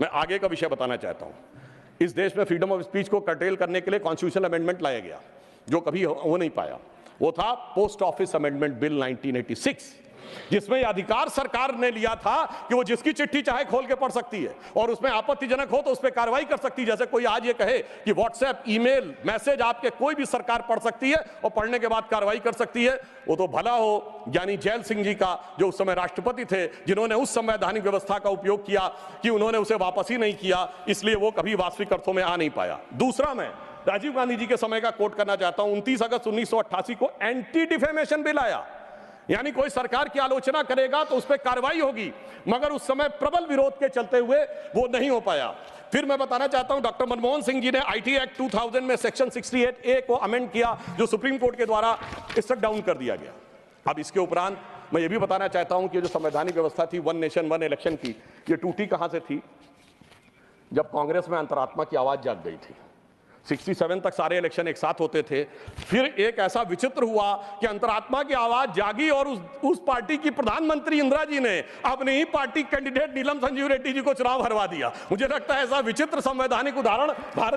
मैं आगे का विषय बताना चाहता हूं। इस देश में फ्रीडम ऑफ स्पीच को कर्टेल करने के लिए कॉन्स्टिट्यूशनल अमेंडमेंट लाया गया, जो कभी हो नहीं पाया। वो था पोस्ट ऑफिस अमेंडमेंट बिल 1986, जिसमें यह अधिकार सरकार ने लिया था कि वो जिसकी चिट्ठी चाहे खोल के पढ़ सकती है और उसमें आपत्तिजनक हो तो उस पर कार्रवाई कर सकती है। जैसे कोई आज ये कहे कि व्हाट्सएप, ईमेल, मैसेज आपके कोई भी सरकार पढ़ सकती है और पढ़ने के बाद कार्रवाई कर सकती है, वो तो भला हो ज्ञानी जैल सिंह जी का, जो उस समय राष्ट्रपति थे, जिन्होंने उस संवैधानिक व्यवस्था का उपयोग किया कि उन्होंने उसे वापस ही नहीं किया, इसलिए वो कभी वास्तविक अर्थों में आ नहीं पाया। दूसरा, मैं राजीव गांधी जी के समय का कोट करना चाहता हूं। 29 अगस्त 1988 को एंटी डिफेमेशन बिल आया, यानी कोई सरकार की आलोचना करेगा तो उस पर कार्रवाई होगी, मगर उस समय प्रबल विरोध के चलते हुए वो नहीं हो पाया। फिर मैं बताना चाहता हूं, डॉक्टर मनमोहन सिंह जी ने आईटी एक्ट 2000 में सेक्शन 68A को अमेंड किया, जो सुप्रीम कोर्ट के द्वारा स्ट्रक डाउन कर दिया गया। अब इसके उपरांत मैं ये भी बताना चाहता हूं कि जो संवैधानिक व्यवस्था थी वन नेशन वन इलेक्शन की, ये टूटी कहां से थी? जब कांग्रेस में अंतरात्मा की आवाज जाग गई थी। 67 तक सारे इलेक्शन एक साथ होते थे। फिर एक ऐसा विचित्र हुआ कि अंतरात्मा की आवाज जागी और उस पार्टी की प्रधानमंत्री इंदिरा जी ने अपनी ही पार्टी कैंडिडेट नीलम संजीव रेड्डी जी को चुनाव हरवा दिया। मुझे लगता है ऐसा विचित्र संवैधानिक उदाहरण भारत